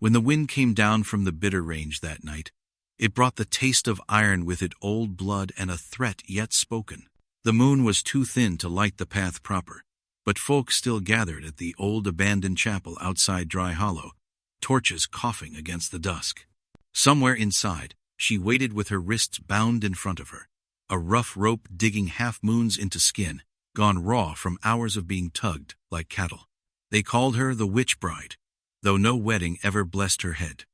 When the wind came down from the bitter range that night, it brought the taste of iron with it, old blood and a threat yet spoken. The moon was too thin to light the path proper, but folk still gathered at the old abandoned chapel outside Dry Hollow, torches coughing against the dusk. Somewhere inside, she waited with her wrists bound in front of her, a rough rope digging half-moons into skin, gone raw from hours of being tugged like cattle. They called her the witch bride, though no wedding ever blessed her head.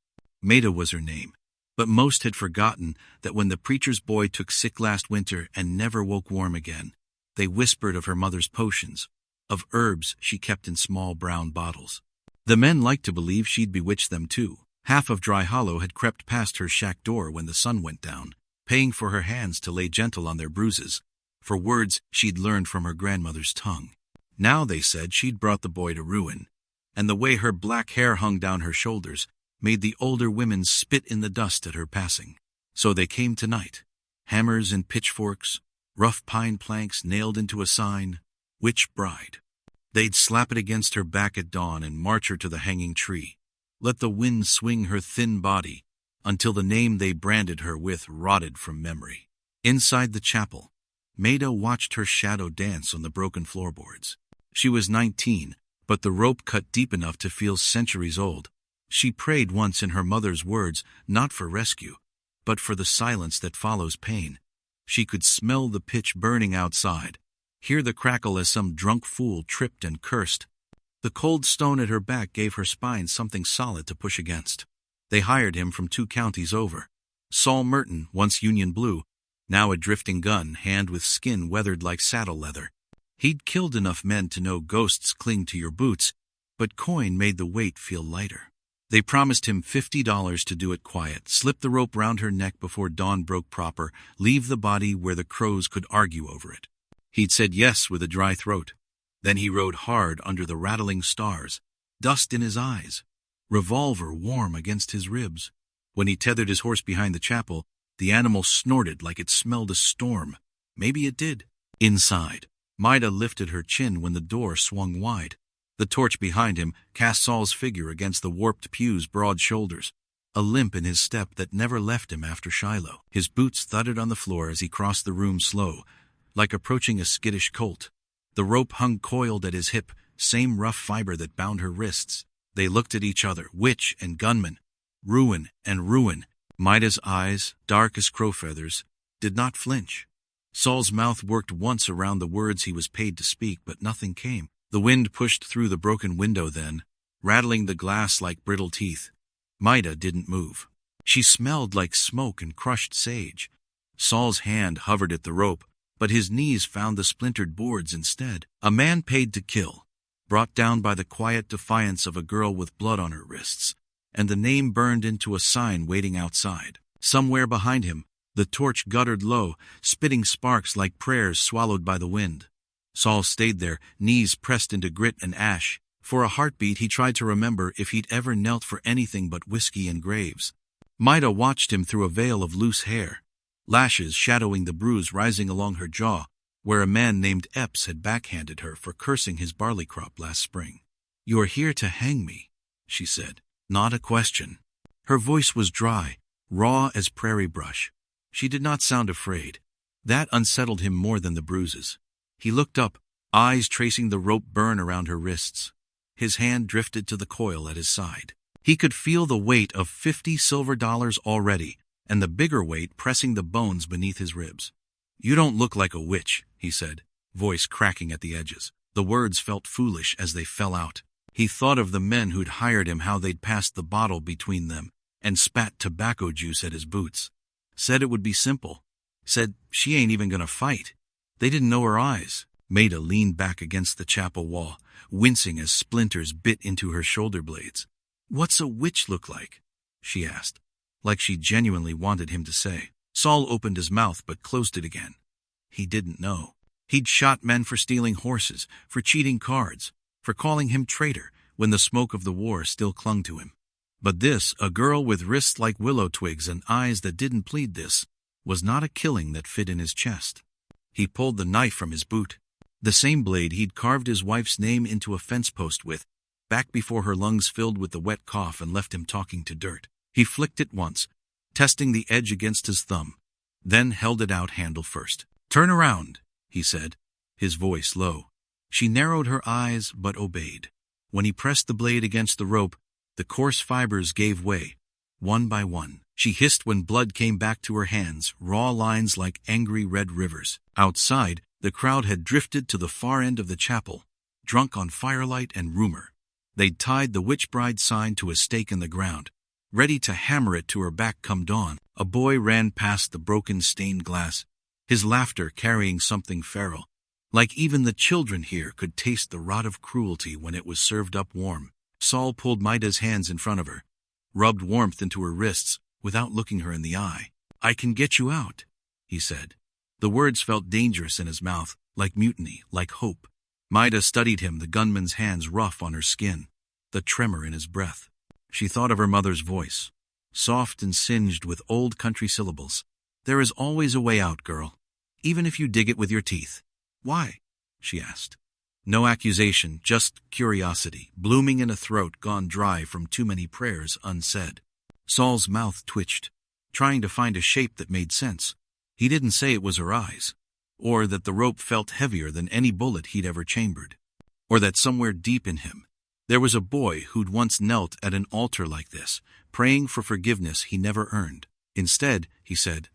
Maida was her name, but most had forgotten that when the preacher's boy took sick last winter and never woke warm again, they whispered of her mother's potions, of herbs she kept in small brown bottles. The men liked to believe she'd bewitched them too. Half of Dry Hollow had crept past her shack door when the sun went down, paying for her hands to lay gentle on their bruises, for words she'd learned from her grandmother's tongue. Now they said she'd brought the boy to ruin, and the way her black hair hung down her shoulders made the older women spit in the dust at her passing. So they came tonight, hammers and pitchforks, rough pine planks nailed into a sign, Witch Bride. They'd slap it against her back at dawn and march her to the hanging tree, let the wind swing her thin body until the name they branded her with rotted from memory. Inside the chapel, Maida watched her shadow dance on the broken floorboards. She was 19, but the rope cut deep enough to feel centuries old. She prayed once in her mother's words, not for rescue, but for the silence that follows pain. She could smell the pitch burning outside, hear the crackle as some drunk fool tripped and cursed. The cold stone at her back gave her spine something solid to push against. They hired him from 2 counties over. Saul Merton, once Union Blue, now a drifting gun hand with skin weathered like saddle leather. He'd killed enough men to know ghosts cling to your boots, but coin made the weight feel lighter. They promised him $50 to do it quiet, slip the rope round her neck before dawn broke proper, leave the body where the crows could argue over it. He'd said yes with a dry throat. Then he rode hard under the rattling stars, dust in his eyes, revolver warm against his ribs. When he tethered his horse behind the chapel, the animal snorted like it smelled a storm. Maybe it did. Inside, Maida lifted her chin when the door swung wide. The torch behind him cast Saul's figure against the warped pew's broad shoulders, a limp in his step that never left him after Shiloh. His boots thudded on the floor as he crossed the room slow, like approaching a skittish colt. The rope hung coiled at his hip, same rough fiber that bound her wrists. They looked at each other, witch and gunman, ruin and ruin. Maida's eyes, dark as crow feathers, did not flinch. Saul's mouth worked once around the words he was paid to speak, but nothing came. The wind pushed through the broken window then, rattling the glass like brittle teeth. Maida didn't move. She smelled like smoke and crushed sage. Saul's hand hovered at the rope, but his knees found the splintered boards instead. A man paid to kill, brought down by the quiet defiance of a girl with blood on her wrists, and the name burned into a sign waiting outside. Somewhere behind him, the torch guttered low, spitting sparks like prayers swallowed by the wind. Saul stayed there, knees pressed into grit and ash. For a heartbeat he tried to remember if he'd ever knelt for anything but whiskey and graves. Maida watched him through a veil of loose hair, lashes shadowing the bruise rising along her jaw, where a man named Epps had backhanded her for cursing his barley crop last spring. "You're here to hang me," she said. Not a question. Her voice was dry, raw as prairie brush. She did not sound afraid. That unsettled him more than the bruises. He looked up, eyes tracing the rope burn around her wrists. His hand drifted to the coil at his side. He could feel the weight of $50 silver already, and the bigger weight pressing the bones beneath his ribs. "You don't look like a witch," he said, voice cracking at the edges. The words felt foolish as they fell out. He thought of the men who'd hired him, how they'd passed the bottle between them and spat tobacco juice at his boots. Said it would be simple. Said she ain't even gonna fight. They didn't know her eyes. Maida leaned back against the chapel wall, wincing as splinters bit into her shoulder blades. "What's a witch look like?" she asked, like she genuinely wanted him to say. Saul opened his mouth but closed it again. He didn't know. He'd shot men for stealing horses, for cheating cards, for calling him traitor when the smoke of the war still clung to him. But this, a girl with wrists like willow twigs and eyes that didn't plead this, was not a killing that fit in his chest. He pulled the knife from his boot, the same blade he'd carved his wife's name into a fence post with, back before her lungs filled with the wet cough and left him talking to dirt. He flicked it once, testing the edge against his thumb, then held it out handle first. "Turn around," he said, his voice low. She narrowed her eyes but obeyed. When he pressed the blade against the rope, the coarse fibers gave way, one by one. She hissed when blood came back to her hands, raw lines like angry red rivers. Outside, the crowd had drifted to the far end of the chapel, drunk on firelight and rumor. They'd tied the witch bride sign to a stake in the ground, ready to hammer it to her back come dawn. A boy ran past the broken stained glass, his laughter carrying something feral, like even the children here could taste the rot of cruelty when it was served up warm. Saul pulled Maida's hands in front of her, rubbed warmth into her wrists without looking her in the eye. "I can get you out," he said. The words felt dangerous in his mouth, like mutiny, like hope. Maida studied him, the gunman's hands rough on her skin, the tremor in his breath. She thought of her mother's voice, soft and singed with old country syllables. "There is always a way out, girl, even if you dig it with your teeth." "Why?" she asked. No accusation, just curiosity, blooming in a throat gone dry from too many prayers unsaid. Saul's mouth twitched, trying to find a shape that made sense. He didn't say it was her eyes, or that the rope felt heavier than any bullet he'd ever chambered, or that somewhere deep in him there was a boy who'd once knelt at an altar like this, praying for forgiveness he never earned. Instead, he said,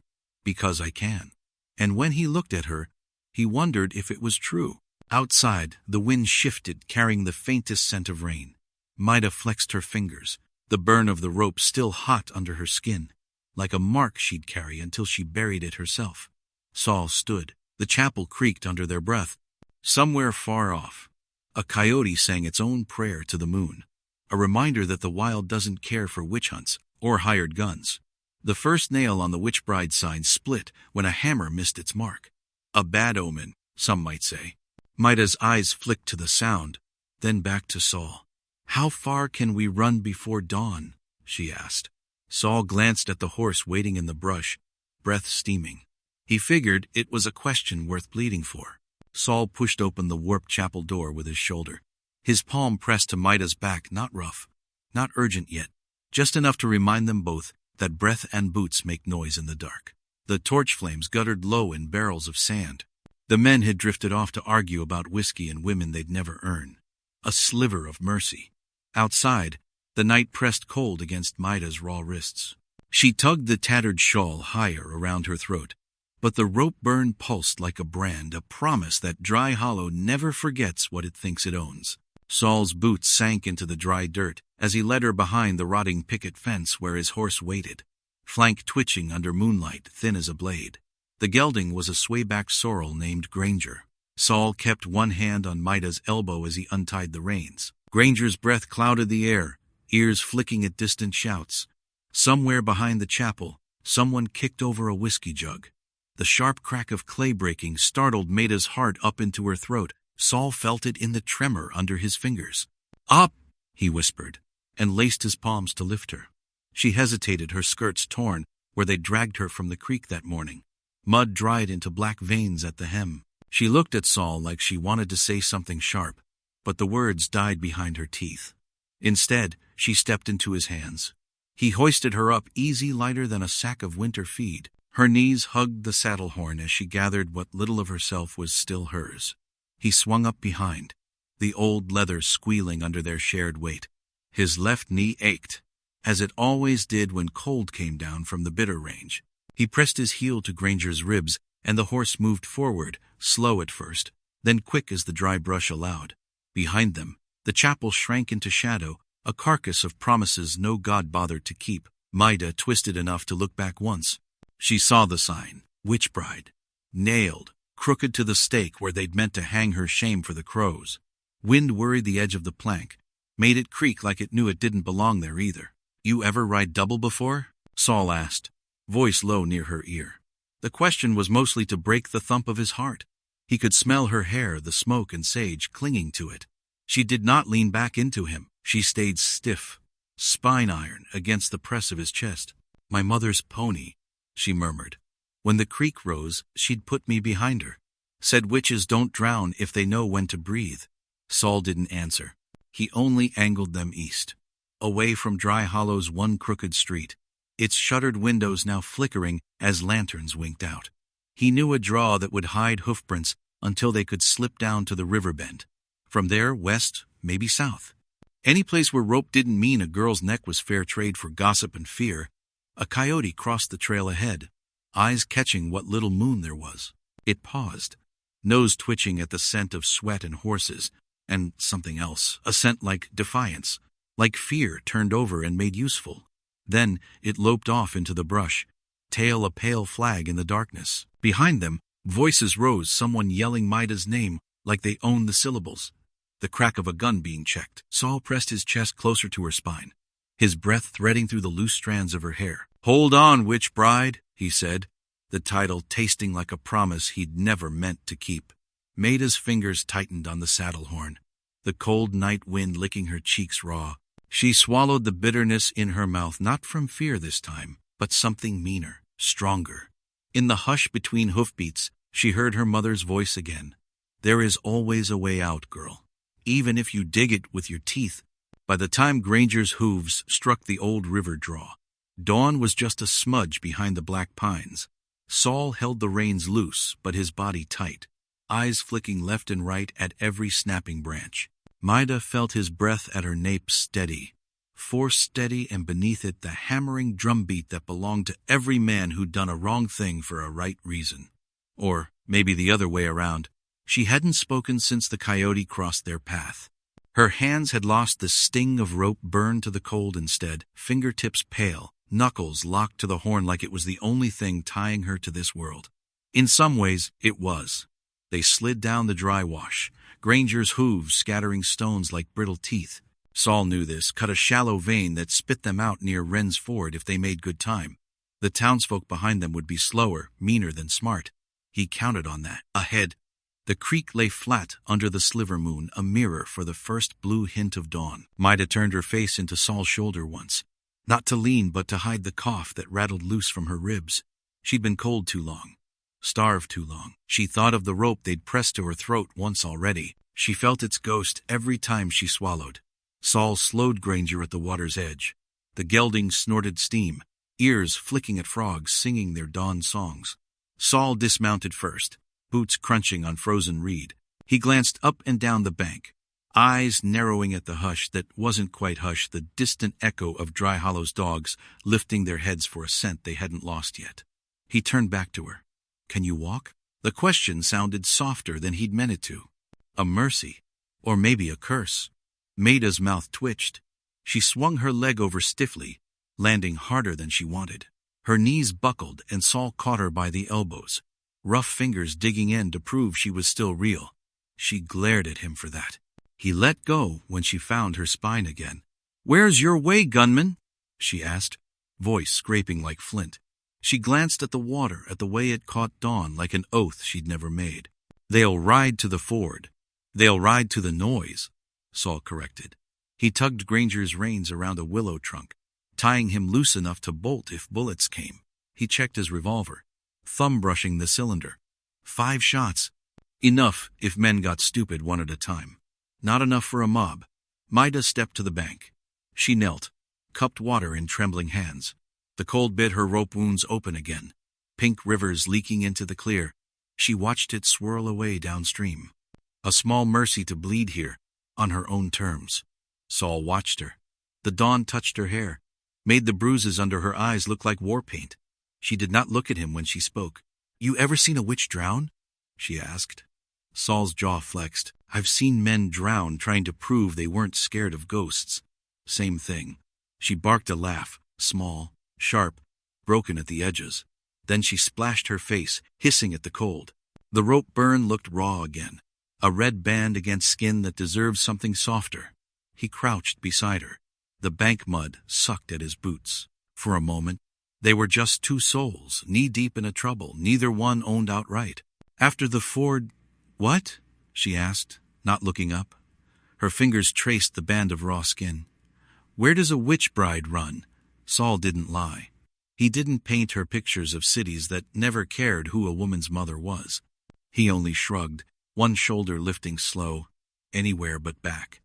"Because I can." And when he looked at her, he wondered if it was true. Outside, the wind shifted, carrying the faintest scent of rain. Maida flexed her fingers, the burn of the rope still hot under her skin, like a mark she'd carry until she buried it herself. Saul stood. The chapel creaked under their breath. Somewhere far off, a coyote sang its own prayer to the moon, a reminder that the wild doesn't care for witch hunts or hired guns. The first nail on the witch bride sign split when a hammer missed its mark. A bad omen, some might say. Maida's eyes flicked to the sound, then back to Saul. "How far can we run before dawn?" she asked. Saul glanced at the horse waiting in the brush, breath steaming. He figured it was a question worth pleading for. Saul pushed open the warped chapel door with his shoulder. His palm pressed to Maida's back, not rough, not urgent yet, just enough to remind them both that breath and boots make noise in the dark. The torch flames guttered low in barrels of sand. The men had drifted off to argue about whiskey and women they'd never earn. A sliver of mercy. Outside, the night pressed cold against Maida's raw wrists. She tugged the tattered shawl higher around her throat, but the rope burn pulsed like a brand, a promise that Dry Hollow never forgets what it thinks it owns. Saul's boots sank into the dry dirt as he led her behind the rotting picket fence where his horse waited, flank twitching under moonlight, thin as a blade. The gelding was a swayback sorrel named Granger. Saul kept one hand on Maida's elbow as he untied the reins. Granger's breath clouded the air, ears flicking at distant shouts. Somewhere behind the chapel, someone kicked over a whiskey jug. The sharp crack of clay breaking startled Maida's heart up into her throat. Saul felt it in the tremor under his fingers. "Up!" he whispered, and laced his palms to lift her. She hesitated, her skirts torn where they dragged her from the creek that morning. Mud dried into black veins at the hem. She looked at Saul like she wanted to say something sharp, but the words died behind her teeth. Instead, she stepped into his hands. He hoisted her up, easy, lighter than a sack of winter feed. Her knees hugged the saddle horn as she gathered what little of herself was still hers. He swung up behind, the old leather squealing under their shared weight. His left knee ached, as it always did when cold came down from the bitter range. He pressed his heel to Granger's ribs, and the horse moved forward, slow at first, then quick as the dry brush allowed. Behind them, the chapel shrank into shadow, a carcass of promises no god bothered to keep. Maida twisted enough to look back once. She saw the sign, Witch Bride, nailed, crooked to the stake where they'd meant to hang her shame for the crows. Wind worried the edge of the plank, made it creak like it knew it didn't belong there either. "You ever ride double before?" Saul asked, voice low near her ear. The question was mostly to break the thump of his heart. He could smell her hair, the smoke and sage clinging to it. She did not lean back into him. She stayed stiff, spine iron against the press of his chest. "My mother's pony," she murmured. "When the creek rose, she'd put me behind her. Said witches don't drown if they know when to breathe." Saul didn't answer. He only angled them east, away from Dry Hollow's one crooked street, its shuttered windows now flickering as lanterns winked out. He knew a draw that would hide hoofprints until they could slip down to the river bend. From there, west, maybe south. Any place where rope didn't mean a girl's neck was fair trade for gossip and fear. A coyote crossed the trail ahead, eyes catching what little moon there was. It paused, nose twitching at the scent of sweat and horses, and something else, a scent like defiance, like fear turned over and made useful. Then it loped off into the brush, tail a pale flag in the darkness. Behind them, voices rose, someone yelling Maida's name like they owned the syllables. The crack of a gun being checked. Saul pressed his chest closer to her spine, his breath threading through the loose strands of her hair. "Hold on, witch bride," he said, the title tasting like a promise he'd never meant to keep. Maida's fingers tightened on the saddle horn, the cold night wind licking her cheeks raw. She swallowed the bitterness in her mouth, not from fear this time, but something meaner, stronger. In the hush between hoofbeats, she heard her mother's voice again. "There is always a way out, girl, even if you dig it with your teeth." By the time Granger's hooves struck the old river draw, dawn was just a smudge behind the black pines. Saul held the reins loose, but his body tight, eyes flicking left and right at every snapping branch. Maida felt his breath at her nape steady, force steady, and beneath it the hammering drumbeat that belonged to every man who'd done a wrong thing for a right reason. Or maybe the other way around. She hadn't spoken since the coyote crossed their path. Her hands had lost the sting of rope, burned to the cold instead, fingertips pale, knuckles locked to the horn like it was the only thing tying her to this world. In some ways, it was. They slid down the dry wash, Granger's hooves scattering stones like brittle teeth. Saul knew this, cut a shallow vein that spit them out near Wren's Ford if they made good time. The townsfolk behind them would be slower, meaner than smart. He counted on that. Ahead, the creek lay flat under the sliver moon, a mirror for the first blue hint of dawn. Maida turned her face into Saul's shoulder once, not to lean but to hide the cough that rattled loose from her ribs. She'd been cold too long, starved too long. She thought of the rope they'd pressed to her throat once already. She felt its ghost every time she swallowed. Saul slowed Granger at the water's edge. The gelding snorted steam, ears flicking at frogs singing their dawn songs. Saul dismounted first, boots crunching on frozen reed. He glanced up and down the bank, eyes narrowing at the hush that wasn't quite hush, the distant echo of Dry Hollow's dogs lifting their heads for a scent they hadn't lost yet. He turned back to her. "Can you walk?" The question sounded softer than he'd meant it to. A mercy, or maybe a curse. Maida's mouth twitched. She swung her leg over stiffly, landing harder than she wanted. Her knees buckled and Saul caught her by the elbows, rough fingers digging in to prove she was still real. She glared at him for that. He let go when she found her spine again. "Where's your way, gunman?" she asked, voice scraping like flint. She glanced at the water, at the way it caught dawn like an oath she'd never made. "They'll ride to the ford. They'll ride to the noise," Saul corrected. He tugged Granger's reins around a willow trunk, tying him loose enough to bolt if bullets came. He checked his revolver, thumb brushing the cylinder. 5 shots. Enough if men got stupid one at a time. Not enough for a mob. Maida stepped to the bank. She knelt, cupped water in trembling hands. The cold bit her rope wounds open again, pink rivers leaking into the clear. She watched it swirl away downstream. A small mercy to bleed here, on her own terms. Saul watched her. The dawn touched her hair, made the bruises under her eyes look like war paint. She did not look at him when she spoke. "You ever seen a witch drown?" she asked. Saul's jaw flexed. "I've seen men drown trying to prove they weren't scared of ghosts." Same thing. She barked a laugh, small, sharp, broken at the edges. Then she splashed her face, hissing at the cold. The rope burn looked raw again, a red band against skin that deserved something softer. He crouched beside her. The bank mud sucked at his boots. For a moment, they were just 2 souls, knee-deep in a trouble neither one owned outright. After the ford— "What?" she asked, not looking up. Her fingers traced the band of raw skin. "Where does a witch bride run?" Saul didn't lie. He didn't paint her pictures of cities that never cared who a woman's mother was. He only shrugged, one shoulder lifting slow, anywhere but back.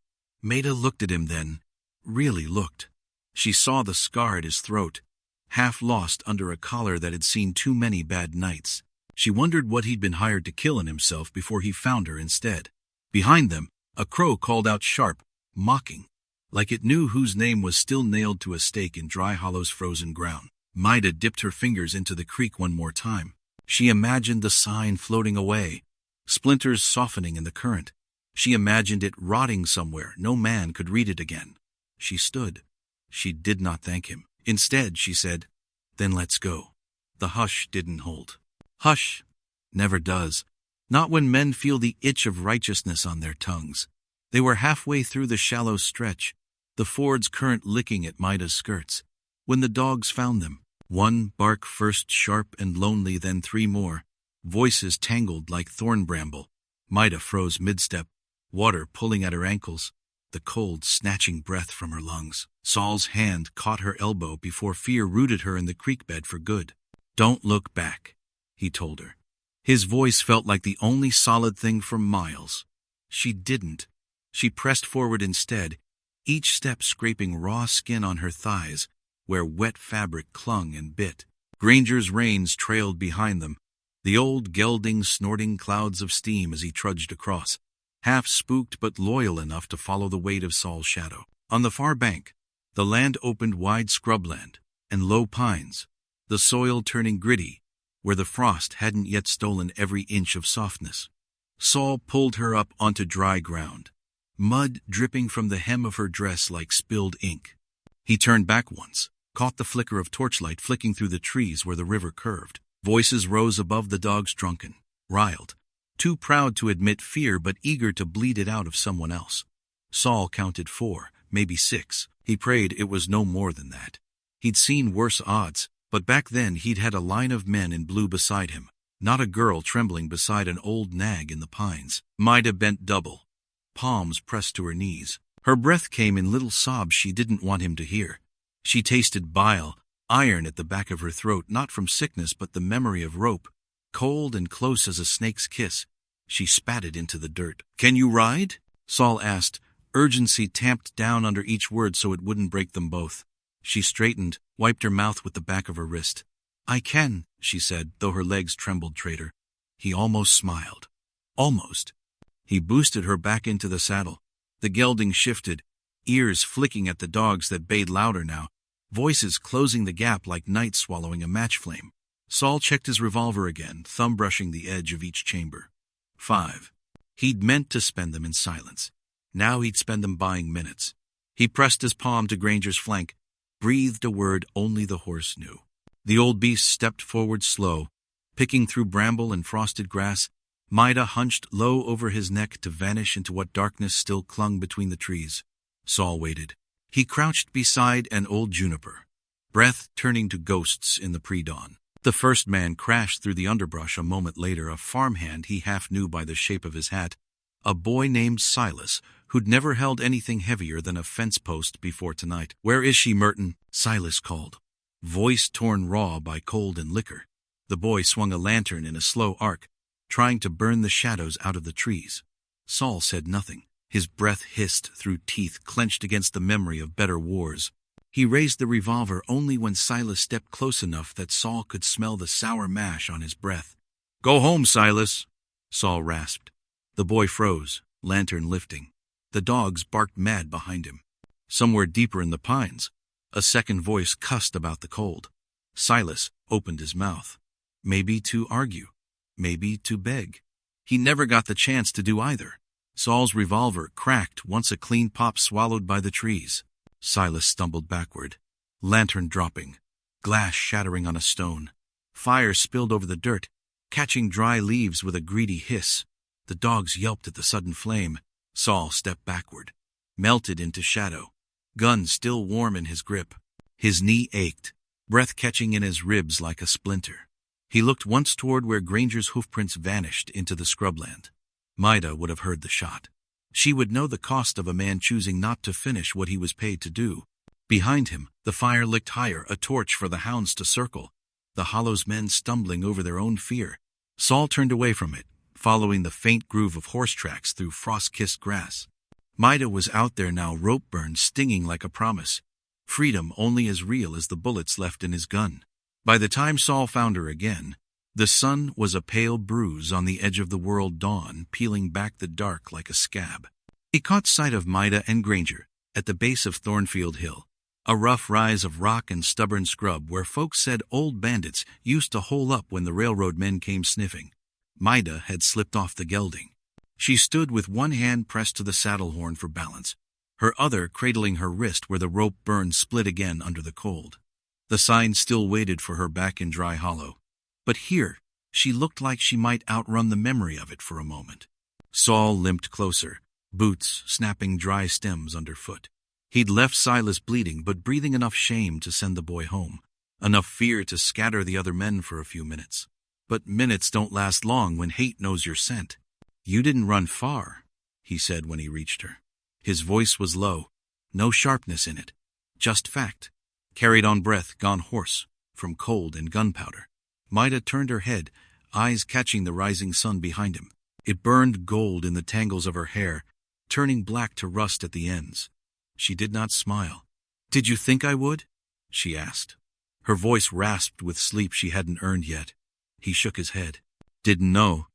Maida looked at him then, really looked. She saw the scar at his throat, half lost under a collar that had seen too many bad nights. She wondered what he'd been hired to kill in himself before he found her instead. Behind them, a crow called out sharp, mocking, like it knew whose name was still nailed to a stake in Dry Hollow's frozen ground. Maida dipped her fingers into the creek one more time. She imagined the sign floating away, splinters softening in the current. She imagined it rotting somewhere no man could read it again. She stood. She did not thank him. Instead, she said, "Then let's go." The hush didn't hold. Hush never does. Not when men feel the itch of righteousness on their tongues. They were halfway through the shallow stretch, the ford's current licking at Maida's skirts, when the dogs found them. One bark first sharp and lonely, then three more, voices tangled like thorn bramble. Maida froze mid-step, water pulling at her ankles, the cold snatching breath from her lungs. Saul's hand caught her elbow before fear rooted her in the creek bed for good. "Don't look back," he told her. His voice felt like the only solid thing for miles. She didn't. She pressed forward instead, each step scraping raw skin on her thighs, where wet fabric clung and bit. Granger's reins trailed behind them, the old gelding snorting clouds of steam as he trudged across, half spooked but loyal enough to follow the weight of Saul's shadow. On the far bank, the land opened wide scrubland and low pines, the soil turning gritty, where the frost hadn't yet stolen every inch of softness. Saul pulled her up onto dry ground, mud dripping from the hem of her dress like spilled ink. He turned back once, caught the flicker of torchlight flicking through the trees where the river curved. Voices rose above the dogs, drunken, riled, too proud to admit fear but eager to bleed it out of someone else. Saul counted 4, maybe 6. He prayed it was no more than that. He'd seen worse odds, but back then he'd had a line of men in blue beside him, not a girl trembling beside an old nag in the pines. Maida bent double, palms pressed to her knees. Her breath came in little sobs she didn't want him to hear. She tasted bile, iron at the back of her throat, not from sickness but the memory of rope, cold and close as a snake's kiss. She spat it into the dirt. "Can you ride?" Saul asked, urgency tamped down under each word so it wouldn't break them both. She straightened, wiped her mouth with the back of her wrist. "I can," she said, though her legs trembled traitor. He almost smiled. Almost. He boosted her back into the saddle. The gelding shifted, ears flicking at the dogs that bayed louder now, voices closing the gap like night swallowing a match flame. Saul checked his revolver again, thumb brushing the edge of each chamber. 5. He'd meant to spend them in silence. Now he'd spend them buying minutes. He pressed his palm to Granger's flank, breathed a word only the horse knew. The old beast stepped forward slow, picking through bramble and frosted grass. Maida hunched low over his neck to vanish into what darkness still clung between the trees. Saul waited. He crouched beside an old juniper, breath turning to ghosts in the pre-dawn. The first man crashed through the underbrush a moment later, a farmhand he half knew by the shape of his hat, a boy named Silas, who'd never held anything heavier than a fence post before tonight. "Where is she, Merton?" Silas called, voice torn raw by cold and liquor. The boy swung a lantern in a slow arc, trying to burn the shadows out of the trees. Saul said nothing. His breath hissed through teeth clenched against the memory of better wars. He raised the revolver only when Silas stepped close enough that Saul could smell the sour mash on his breath. "Go home, Silas," Saul rasped. The boy froze, lantern lifting. The dogs barked mad behind him. Somewhere deeper in the pines, a second voice cussed about the cold. Silas opened his mouth. Maybe to argue. Maybe to beg. He never got the chance to do either. Saul's revolver cracked once a clean pop swallowed by the trees. Silas stumbled backward, lantern dropping, glass shattering on a stone. Fire spilled over the dirt, catching dry leaves with a greedy hiss. The dogs yelped at the sudden flame. Saul stepped backward, melted into shadow, gun still warm in his grip. His knee ached, breath catching in his ribs like a splinter. He looked once toward where Granger's hoofprints vanished into the scrubland. Maida would have heard the shot. She would know the cost of a man choosing not to finish what he was paid to do. Behind him, the fire licked higher, a torch for the hounds to circle, the Hollow's men stumbling over their own fear. Saul turned away from it, following the faint groove of horse tracks through frost-kissed grass. Maida was out there now, rope burn stinging like a promise. Freedom only as real as the bullets left in his gun. By the time Saul found her again, the sun was a pale bruise on the edge of the world dawn, peeling back the dark like a scab. He caught sight of Maida and Granger at the base of Thornfield Hill, a rough rise of rock and stubborn scrub where folks said old bandits used to hole up when the railroad men came sniffing. Maida had slipped off the gelding. She stood with one hand pressed to the saddle horn for balance, her other cradling her wrist where the rope burn split again under the cold. The sign still waited for her back in Dry Hollow. But here, she looked like she might outrun the memory of it for a moment. Saul limped closer, boots snapping dry stems underfoot. He'd left Silas bleeding but breathing enough shame to send the boy home, enough fear to scatter the other men for a few minutes. But minutes don't last long when hate knows your scent. "You didn't run far," he said when he reached her. His voice was low, no sharpness in it, just fact, carried on breath gone hoarse from cold and gunpowder. Maida turned her head, eyes catching the rising sun behind him. It burned gold in the tangles of her hair, turning black to rust at the ends. She did not smile. "Did you think I would?" she asked. Her voice rasped with sleep she hadn't earned yet. He shook his head. "Didn't know.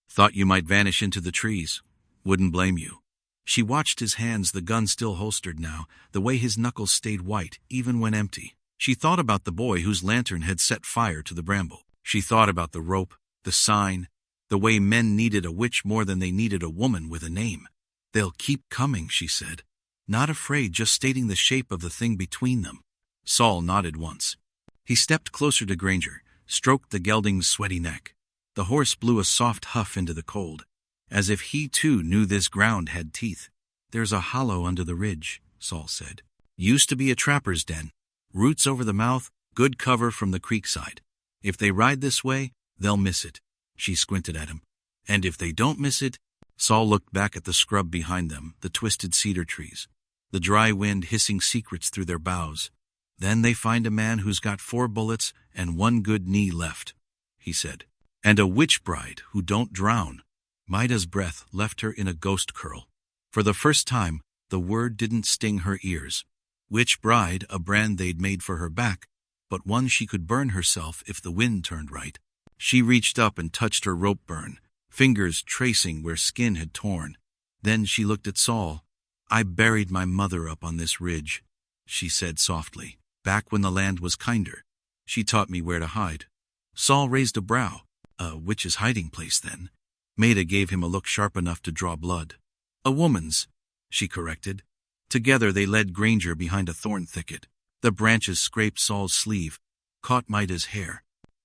Thought you might vanish into the trees. Wouldn't blame you." She watched his hands, the gun still holstered now, the way his knuckles stayed white, even when empty. She thought about the boy whose lantern had set fire to the bramble. She thought about the rope, the sign, the way men needed a witch more than they needed a woman with a name. "They'll keep coming," she said. Not afraid, just stating the shape of the thing between them. Saul nodded once. He stepped closer to Granger, stroked the gelding's sweaty neck. The horse blew a soft huff into the cold, as if he too knew this ground had teeth. "There's a hollow under the ridge," Saul said. "Used to be a trapper's den. Roots over the mouth, good cover from the creek side. If they ride this way, they'll miss it." She squinted at him. "And if they don't miss it—" Saul looked back at the scrub behind them, the twisted cedar trees, the dry wind hissing secrets through their boughs. "Then they find a man who's got 4 bullets and 1 good knee left," he said. "And a witch bride who don't drown." Maida's breath left her in a ghost curl. For the first time, the word didn't sting her ears. Witch bride, a brand they'd made for her back, but one she could burn herself if the wind turned right. She reached up and touched her rope burn, fingers tracing where skin had torn. Then she looked at Saul. "I buried my mother up on this ridge," she said softly. "Back when the land was kinder. She taught me where to hide." Saul raised a brow. "A witch's hiding place, then?" Maida gave him a look sharp enough to draw blood. "A woman's," she corrected. Together they led Granger behind a thorn thicket. The branches scraped Saul's sleeve, caught Maida's hair.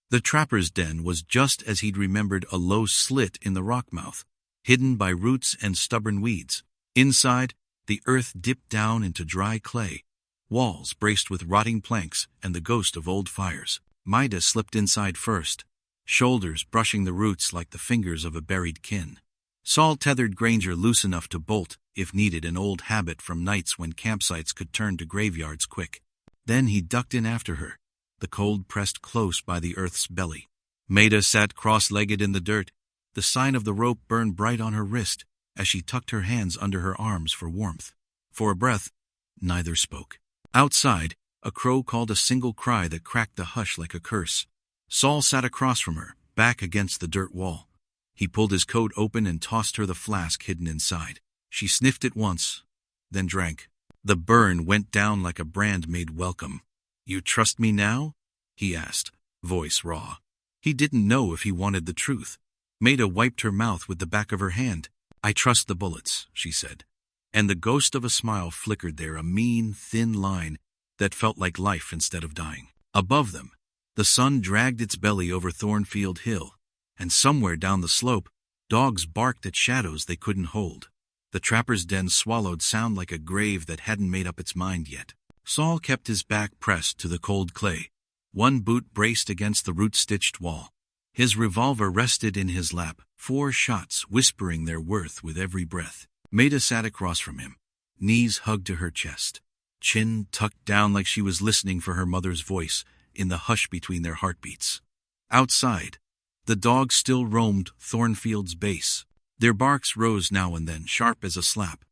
The trapper's den was just as he'd remembered, a low slit in the rock mouth, hidden by roots and stubborn weeds. Inside, the earth dipped down into dry clay, walls braced with rotting planks and the ghost of old fires. Maida slipped inside first, shoulders brushing the roots like the fingers of a buried kin. Saul tethered Granger loose enough to bolt, if needed, an old habit from nights when campsites could turn to graveyards quick. Then he ducked in after her, the cold pressed close by the earth's belly. Maida sat cross-legged in the dirt, the sign of the rope burned bright on her wrist as she tucked her hands under her arms for warmth. For a breath, neither spoke. Outside, a crow called a single cry that cracked the hush like a curse. Saul sat across from her, back against the dirt wall. He pulled his coat open and tossed her the flask hidden inside. She sniffed it once, then drank. The burn went down like a brand made welcome. "You trust me now?" he asked, voice raw. He didn't know if he wanted the truth. Maida wiped her mouth with the back of her hand. "I trust the bullets," she said. And the ghost of a smile flickered there, a mean, thin line that felt like life instead of dying. Above them, the sun dragged its belly over Thornfield Hill, and somewhere down the slope, dogs barked at shadows they couldn't hold. The trapper's den swallowed sound like a grave that hadn't made up its mind yet. Saul kept his back pressed to the cold clay, one boot braced against the root-stitched wall. His revolver rested in his lap, 4 shots whispering their worth with every breath. Maida sat across from him, knees hugged to her chest, chin tucked down like she was listening for her mother's voice in the hush between their heartbeats. Outside, the dogs still roamed Thornfield's base. Their barks rose now and then, sharp as a slap.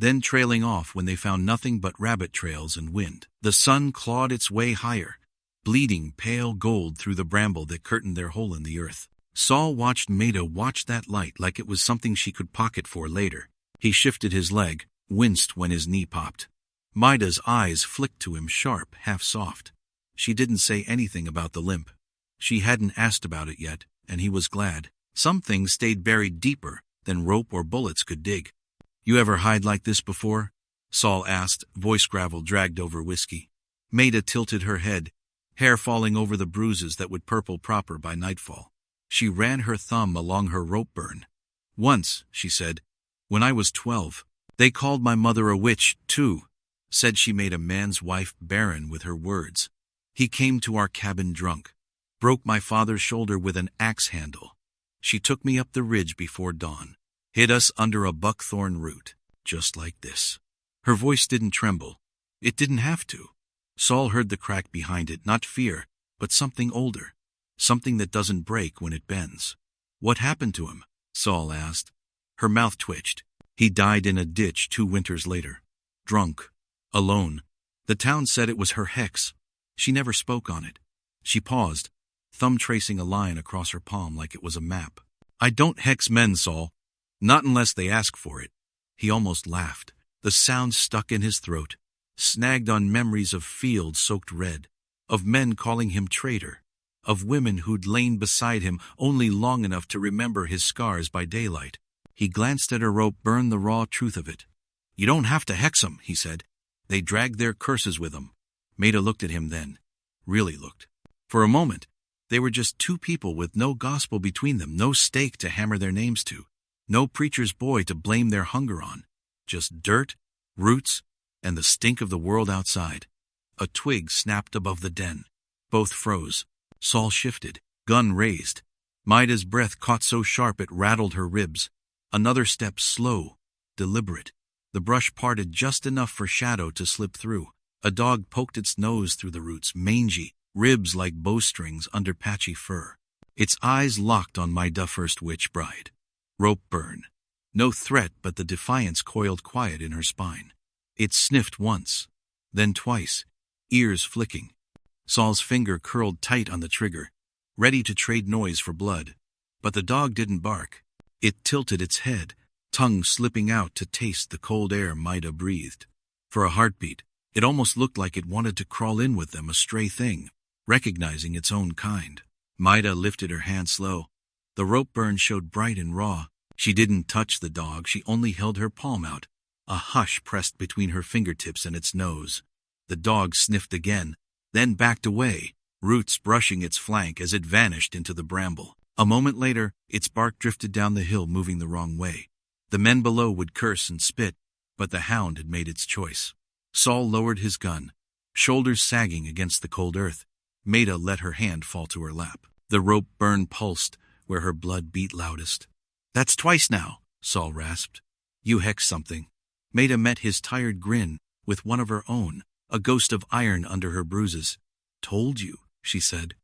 then trailing off when they found nothing but rabbit trails and wind. The sun clawed its way higher, bleeding pale gold through the bramble that curtained their hole in the earth. Saul watched Maida watch that light like it was something she could pocket for later. He shifted his leg, winced when his knee popped. Maida's eyes flicked to him sharp, half soft. She didn't say anything about the limp. She hadn't asked about it yet, and he was glad. Some things stayed buried deeper than rope or bullets could dig. "You ever hide like this before?" Saul asked, voice gravel dragged over whiskey. Maida tilted her head, hair falling over the bruises that would purple proper by nightfall. She ran her thumb along her rope burn. "Once," she said, "when I was 12, they called my mother a witch, too." Said she made a man's wife barren with her words. "He came to our cabin drunk, broke my father's shoulder with an axe handle. She took me up the ridge before dawn, hid us under a buckthorn root, just like this." Her voice didn't tremble. It didn't have to. Saul heard the crack behind it, not fear, but something older, something that doesn't break when it bends. "What happened to him?" Saul asked. Her mouth twitched. "He died in a ditch 2 winters later. Drunk. Alone. The town said it was her hex. She never spoke on it." She paused, thumb tracing a line across her palm like it was a map. "I don't hex men, Saul. Not unless they ask for it." He almost laughed. The sound stuck in his throat, snagged on memories of fields soaked red, of men calling him traitor, of women who'd lain beside him only long enough to remember his scars by daylight. He glanced at her rope, burned the raw truth of it. "You don't have to hex 'em," he said. "They dragged their curses with 'em." Maida looked at him then. Really looked. For a moment, they were just 2 people with no gospel between them, no stake to hammer their names to, no preacher's boy to blame their hunger on. Just dirt, roots, and the stink of the world outside. A twig snapped above the den. Both froze. Saul shifted, gun raised. Maida's breath caught so sharp it rattled her ribs. Another step, slow, deliberate. The brush parted just enough for shadow to slip through. A dog poked its nose through the roots, mangy, ribs like bowstrings under patchy fur. Its eyes locked on Maida, first witch bride. Rope burn. No threat, but the defiance coiled quiet in her spine. It sniffed once, then twice, ears flicking. Saul's finger curled tight on the trigger, ready to trade noise for blood. But the dog didn't bark. It tilted its head, tongue slipping out to taste the cold air Maida breathed. For a heartbeat, it almost looked like it wanted to crawl in with them, a stray thing, recognizing its own kind. Maida lifted her hand slow. The rope burn showed bright and raw. She didn't touch the dog, she only held her palm out. A hush pressed between her fingertips and its nose. The dog sniffed again, then backed away, roots brushing its flank as it vanished into the bramble. A moment later, its bark drifted down the hill, moving the wrong way. The men below would curse and spit, but the hound had made its choice. Saul lowered his gun, shoulders sagging against the cold earth. Maida let her hand fall to her lap. The rope burn pulsed where her blood beat loudest. "That's twice now," Saul rasped. "You hexed something." Maida met his tired grin with one of her own, a ghost of iron under her bruises. "Told you," she said.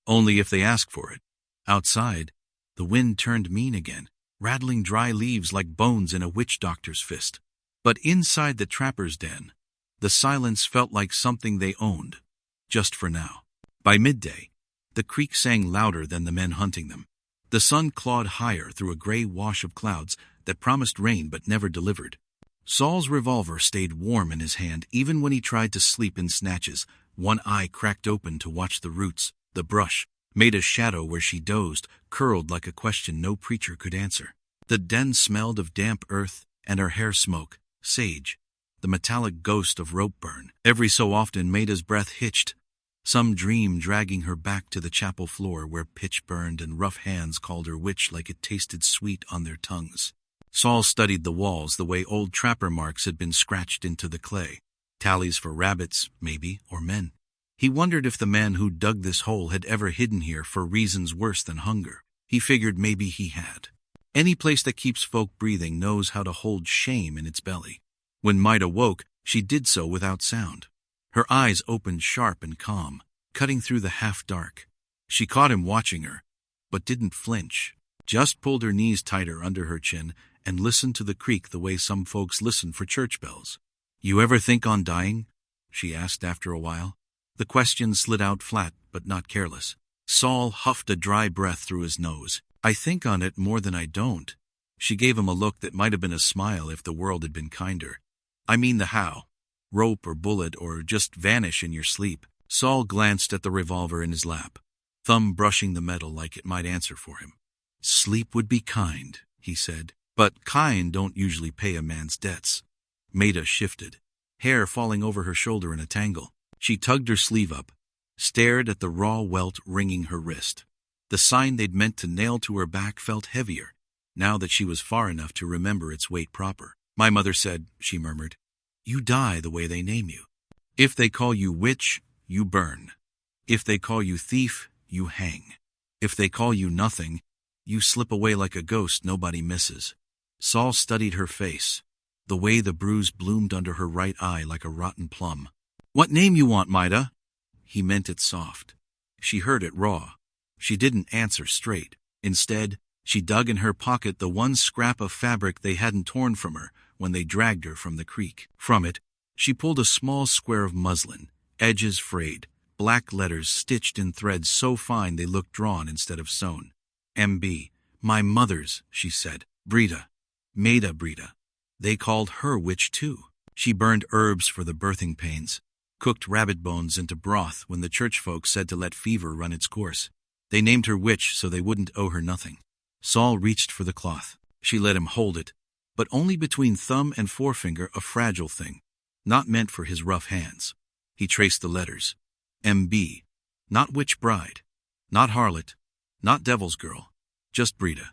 "Only if they ask for it." Outside, the wind turned mean again, rattling dry leaves like bones in a witch doctor's fist. But inside the trapper's den, the silence felt like something they owned, just for now. By midday, the creek sang louder than the men hunting them. The sun clawed higher through a gray wash of clouds that promised rain but never delivered. Saul's revolver stayed warm in his hand even when he tried to sleep in snatches, one eye cracked open to watch the roots. The brush made a shadow where she dozed, curled like a question no preacher could answer. The den smelled of damp earth and her hair smoke, sage, the metallic ghost of rope burn. Every so often Maida's breath hitched, some dream dragging her back to the chapel floor where pitch burned and rough hands called her witch like it tasted sweet on their tongues. Saul studied the walls the way old trapper marks had been scratched into the clay. Tallies for rabbits, maybe, or men. He wondered if the man who dug this hole had ever hidden here for reasons worse than hunger. He figured maybe he had. Any place that keeps folk breathing knows how to hold shame in its belly. When Maida woke, she did so without sound. Her eyes opened sharp and calm, cutting through the half-dark. She caught him watching her, but didn't flinch, just pulled her knees tighter under her chin and listen to the creak the way some folks listen for church bells. You ever think on dying? She asked after a while. The question slid out flat, but not careless. Saul huffed a dry breath through his nose. I think on it more than I don't. She gave him a look that might have been a smile if the world had been kinder. I mean the how. Rope or bullet or just vanish in your sleep. Saul glanced at the revolver in his lap, thumb brushing the metal like it might answer for him. Sleep would be kind, he said, but kind don't usually pay a man's debts. Maida shifted, hair falling over her shoulder in a tangle. She tugged her sleeve up, stared at the raw welt wringing her wrist. The sign they'd meant to nail to her back felt heavier, now that she was far enough to remember its weight proper. My mother said, she murmured, you die the way they name you. If they call you witch, you burn. If they call you thief, you hang. If they call you nothing, you slip away like a ghost nobody misses. Saul studied her face, the way the bruise bloomed under her right eye like a rotten plum. What name you want, Maida? He meant it soft. She heard it raw. She didn't answer straight. Instead, she dug in her pocket the one scrap of fabric they hadn't torn from her when they dragged her from the creek. From it, she pulled a small square of muslin, edges frayed, black letters stitched in threads so fine they looked drawn instead of sewn. M.B. My mother's, she said. Brita. Maida Brita. They called her witch too. She burned herbs for the birthing pains, cooked rabbit bones into broth when the church folks said to let fever run its course. They named her witch so they wouldn't owe her nothing. Saul reached for the cloth. She let him hold it, but only between thumb and forefinger, a fragile thing, not meant for his rough hands. He traced the letters. M.B. Not witch bride, not harlot, not devil's girl, just Brita.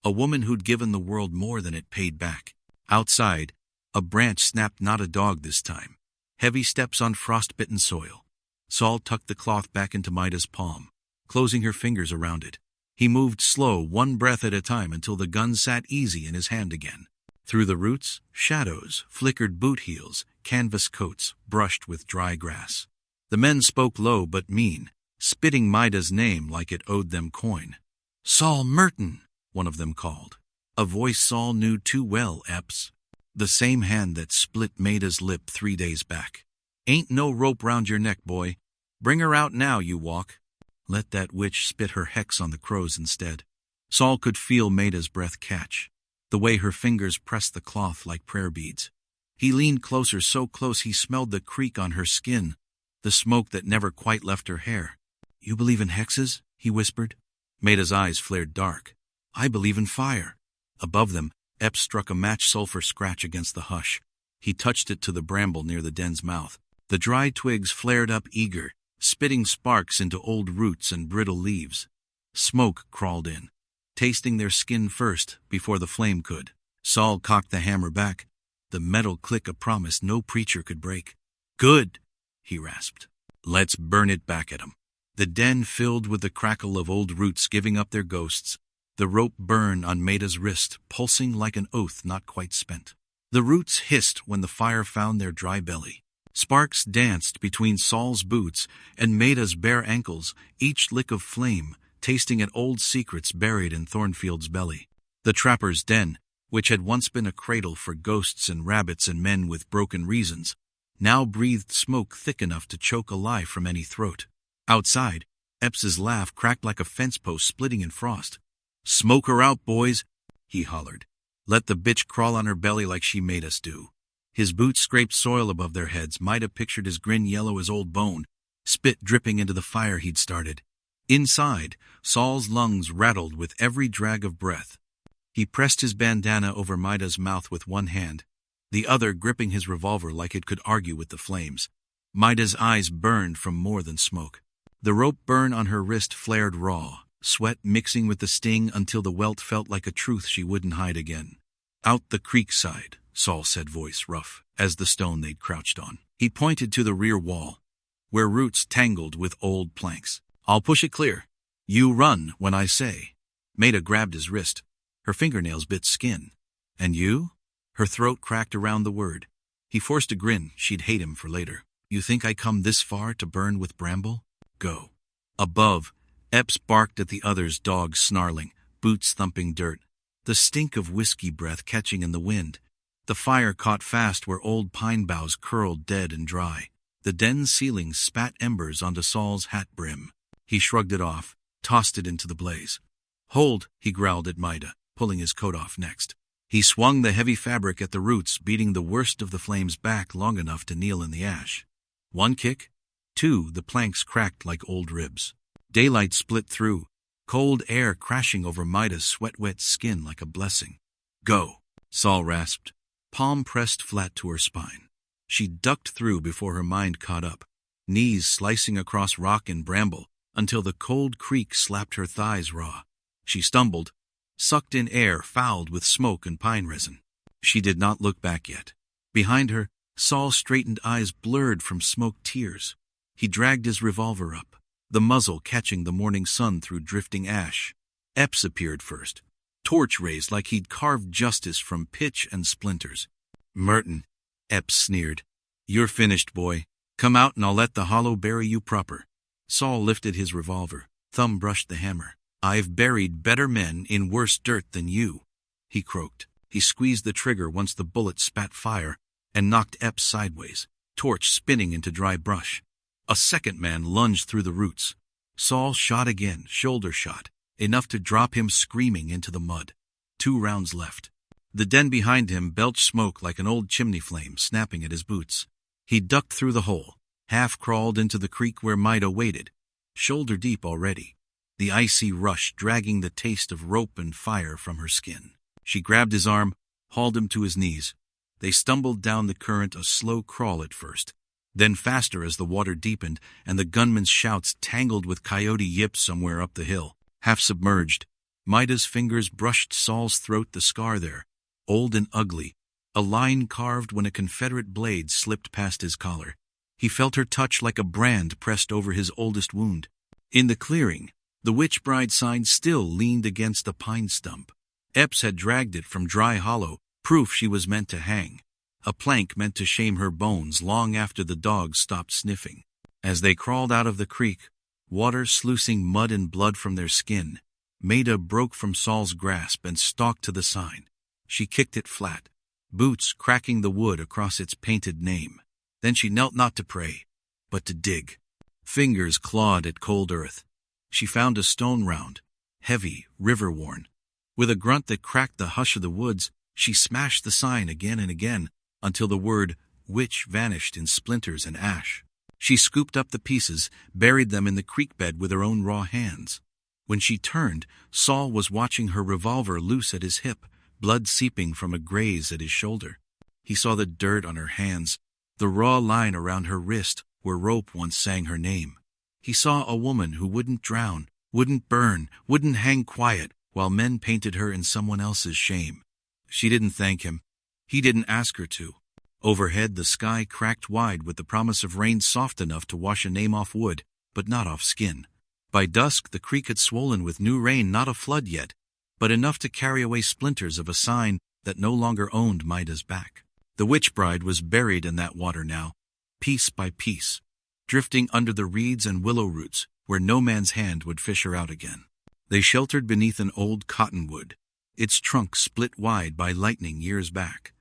A woman who'd given the world more than it paid back. Outside, a branch snapped, not a dog this time. Heavy steps on frost-bitten soil. Saul tucked the cloth back into Maida's palm, closing her fingers around it. He moved slow, one breath at a time, until the gun sat easy in his hand again. Through the roots, shadows, flickered boot heels, canvas coats, brushed with dry grass. The men spoke low but mean, spitting Maida's name like it owed them coin. Saul Merton, one of them called. A voice Saul knew too well, Epps. The same hand that split Maida's lip 3 days back. Ain't no rope round your neck, boy. Bring her out now, you walk. Let that witch spit her hex on the crows instead. Saul could feel Maida's breath catch, the way her fingers pressed the cloth like prayer beads. He leaned closer, so close he smelled the creak on her skin, the smoke that never quite left her hair. You believe in hexes? He whispered. Maida's eyes flared dark. I believe in fire. Above them, Epps struck a match sulfur scratch against the hush. He touched it to the bramble near the den's mouth. The dry twigs flared up eager, spitting sparks into old roots and brittle leaves. Smoke crawled in, tasting their skin first before the flame could. Saul cocked the hammer back, the metal click a promise no preacher could break. Good, he rasped. Let's burn it back at 'em. The den filled with the crackle of old roots giving up their ghosts, the rope burn on Maida's wrist, pulsing like an oath not quite spent. The roots hissed when the fire found their dry belly. Sparks danced between Saul's boots and Maida's bare ankles, each lick of flame, tasting at old secrets buried in Thornfield's belly. The trapper's den, which had once been a cradle for ghosts and rabbits and men with broken reasons, now breathed smoke thick enough to choke a lie from any throat. Outside, Epps's laugh cracked like a fence post splitting in frost. Smoke her out, boys, he hollered. Let the bitch crawl on her belly like she made us do. His boots scraped soil above their heads. Maida pictured his grin yellow as old bone, spit dripping into the fire he'd started. Inside, Saul's lungs rattled with every drag of breath. He pressed his bandana over Maida's mouth with one hand, the other gripping his revolver like it could argue with the flames. Maida's eyes burned from more than smoke. The rope burn on her wrist flared raw, sweat mixing with the sting until the welt felt like a truth she wouldn't hide again. Out the creek side, Saul said, voice rough, as the stone they'd crouched on. He pointed to the rear wall, where roots tangled with old planks. I'll push it clear. You run when I say. Maida grabbed his wrist. Her fingernails bit skin. And you? Her throat cracked around the word. He forced a grin. She'd hate him for later. You think I come this far to burn with bramble? Go. Above, Epps barked at the others, dogs snarling, boots thumping dirt. the stink of whiskey breath catching in the wind. The fire caught fast where old pine boughs curled dead and dry. The den's ceiling spat embers onto Saul's hat brim. He shrugged it off, tossed it into the blaze. "Hold," he growled at Maida, pulling his coat off next. He swung the heavy fabric at the roots, beating the worst of the flames back long enough to kneel in the ash. One kick, two, the planks cracked like old ribs. Daylight split through, cold air crashing over Maida's sweat-wet skin like a blessing. "Go," Saul rasped, palm pressed flat to her spine. She ducked through before her mind caught up, knees slicing across rock and bramble until the cold creak slapped her thighs raw. She stumbled, sucked in air fouled with smoke and pine resin. She did not look back yet. Behind her, Saul's straightened eyes blurred from smoked tears. He dragged his revolver up, the muzzle catching the morning sun through drifting ash. Epps appeared first, torch raised like he'd carved justice from pitch and splinters. "Merton," Epps sneered. "You're finished, boy. Come out and I'll let the hollow bury you proper." Saul lifted his revolver, thumb brushed the hammer. "I've buried better men in worse dirt than you," he croaked. He squeezed the trigger once the bullet spat fire and knocked Epps sideways, torch spinning into dry brush. A second man lunged through the roots. Saul shot again, shoulder shot, enough to drop him screaming into the mud. 2 rounds left. The den behind him belched smoke like an old chimney flame snapping at his boots. He ducked through the hole, half-crawled into the creek where Maida waited, shoulder deep already, the icy rush dragging the taste of rope and fire from her skin. She grabbed his arm, hauled him to his knees. They stumbled down the current, a slow crawl at first, then faster as the water deepened and the gunman's shouts tangled with coyote yips somewhere up the hill. Half submerged, Maida's fingers brushed Saul's throat, the scar there, old and ugly, a line carved when a Confederate blade slipped past his collar. He felt her touch like a brand pressed over his oldest wound. In the clearing, the witch bride sign still leaned against a pine stump. Epps had dragged it from Dry Hollow, proof she was meant to hang. A plank meant to shame her bones long after the dogs stopped sniffing. As they crawled out of the creek, water sluicing mud and blood from their skin, Maida broke from Saul's grasp and stalked to the sign. She kicked it flat, boots cracking the wood across its painted name. Then she knelt not to pray, but to dig. Fingers clawed at cold earth. She found a stone round, heavy, river-worn. With a grunt that cracked the hush of the woods, she smashed the sign again and again until the word witch vanished in splinters and ash. She scooped up the pieces, buried them in the creek bed with her own raw hands. When she turned, Saul was watching her revolver loose at his hip, blood seeping from a graze at his shoulder. He saw the dirt on her hands, the raw line around her wrist where rope once sang her name. He saw a woman who wouldn't drown, wouldn't burn, wouldn't hang quiet while men painted her in someone else's shame. She didn't thank him. He didn't ask her to. Overhead, the sky cracked wide with the promise of rain soft enough to wash a name off wood, but not off skin. By dusk, the creek had swollen with new rain, not a flood yet, but enough to carry away splinters of a sign that no longer owned Maida's back. The witch bride was buried in that water now, piece by piece, drifting under the reeds and willow roots where no man's hand would fish her out again. They sheltered beneath an old cottonwood, its trunk split wide by lightning years back,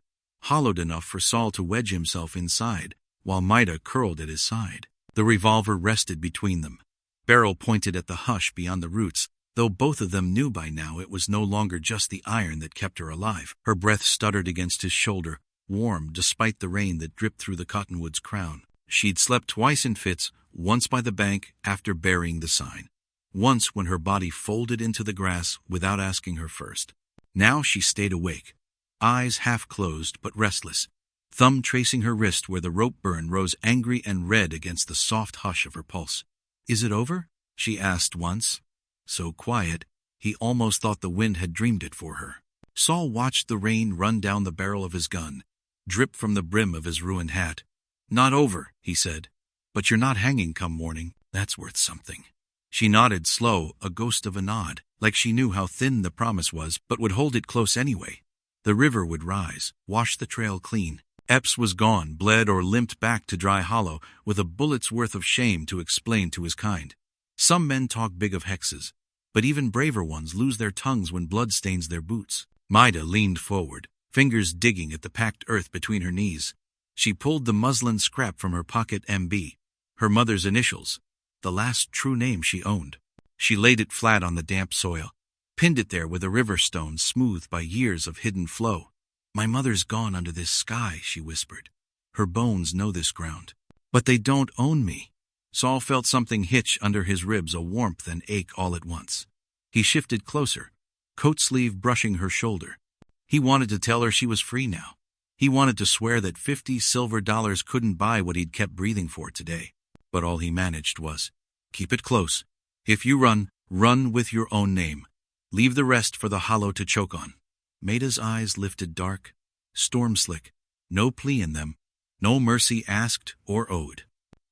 hollowed enough for Saul to wedge himself inside, while Maida curled at his side. The revolver rested between them, barrel pointed at the hush beyond the roots, though both of them knew by now it was no longer just the iron that kept her alive. Her breath stuttered against his shoulder, warm despite the rain that dripped through the cottonwood's crown. She'd slept twice in fits, once by the bank after burying the sign, once when her body folded into the grass without asking her first. Now she stayed awake, eyes half closed but restless, thumb tracing her wrist where the rope burn rose angry and red against the soft hush of her pulse. "Is it over?" she asked once. So quiet, he almost thought the wind had dreamed it for her. Saul watched the rain run down the barrel of his gun, drip from the brim of his ruined hat. "Not over," he said. "But you're not hanging come morning. That's worth something." She nodded slow, a ghost of a nod, like she knew how thin the promise was, but would hold it close anyway. The river would rise, wash the trail clean. Epps was gone, bled or limped back to Dry Hollow, with a bullet's worth of shame to explain to his kind. Some men talk big of hexes, but even braver ones lose their tongues when blood stains their boots. Maida leaned forward, fingers digging at the packed earth between her knees. She pulled the muslin scrap from her pocket, MB, her mother's initials, the last true name she owned. She laid it flat on the damp soil, pinned it there with a river stone smoothed by years of hidden flow. My mother's gone under this sky, she whispered. Her bones know this ground. But they don't own me. Saul felt something hitch under his ribs, a warmth and ache all at once. He shifted closer, coat sleeve brushing her shoulder. He wanted to tell her she was free now. He wanted to swear that $50 silver couldn't buy what he'd kept breathing for today. But all he managed was, keep it close. If you run, run with your own name. Leave the rest for the hollow to choke on. Maida's eyes lifted dark, storm-slick, no plea in them, no mercy asked or owed.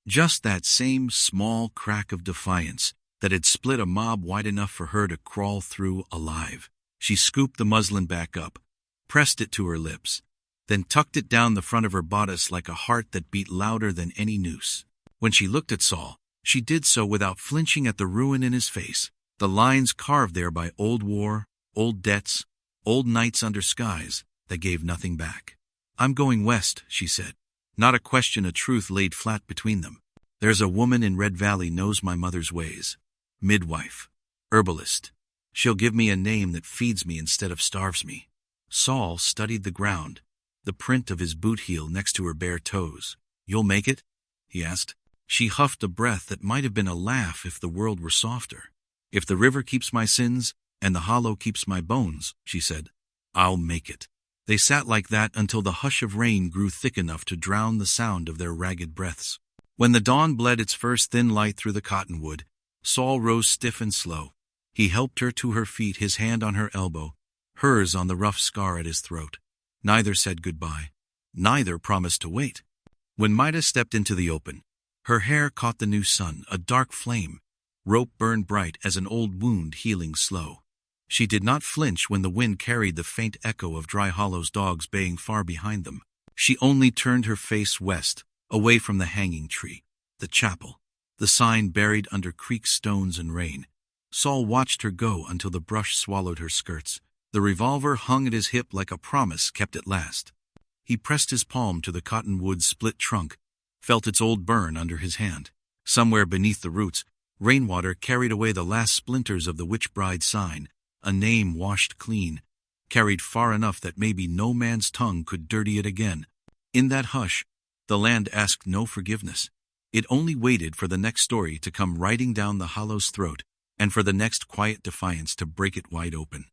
Just that same small crack of defiance that had split a mob wide enough for her to crawl through alive. She scooped the muslin back up, pressed it to her lips, then tucked it down the front of her bodice like a heart that beat louder than any noose. When she looked at Saul, she did so without flinching at the ruin in his face, the lines carved there by old war, old debts, old nights under skies that gave nothing back. I'm going west, she said. Not a question, a truth laid flat between them. There's a woman in Red Valley knows my mother's ways. Midwife. Herbalist. She'll give me a name that feeds me instead of starves me. Saul studied the ground, the print of his boot heel next to her bare toes. You'll make it? He asked. She huffed a breath that might have been a laugh if the world were softer. If the river keeps my sins, and the hollow keeps my bones, she said, I'll make it. They sat like that until the hush of rain grew thick enough to drown the sound of their ragged breaths. When the dawn bled its first thin light through the cottonwood, Saul rose stiff and slow. He helped her to her feet, his hand on her elbow, hers on the rough scar at his throat. Neither said goodbye. Neither promised to wait. When Maida stepped into the open, her hair caught the new sun, a dark flame. Rope burned bright as an old wound healing slow. She did not flinch when the wind carried the faint echo of Dry Hollow's dogs baying far behind them. She only turned her face west, away from the hanging tree, the chapel, the sign buried under creek stones and rain. Saul watched her go until the brush swallowed her skirts. The revolver hung at his hip like a promise kept at last. He pressed his palm to the cottonwood's split trunk, felt its old burn under his hand. Somewhere beneath the roots, rainwater carried away the last splinters of the witch bride sign, a name washed clean, carried far enough that maybe no man's tongue could dirty it again. In that hush, the land asked no forgiveness. It only waited for the next story to come riding down the hollow's throat, and for the next quiet defiance to break it wide open.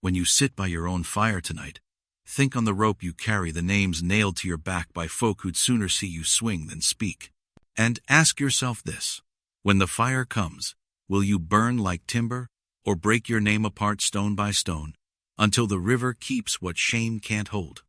When you sit by your own fire tonight, think on the rope you carry, the names nailed to your back by folk who'd sooner see you swing than speak. And ask yourself this: when the fire comes, will you burn like timber, or break your name apart stone by stone, until the river keeps what shame can't hold?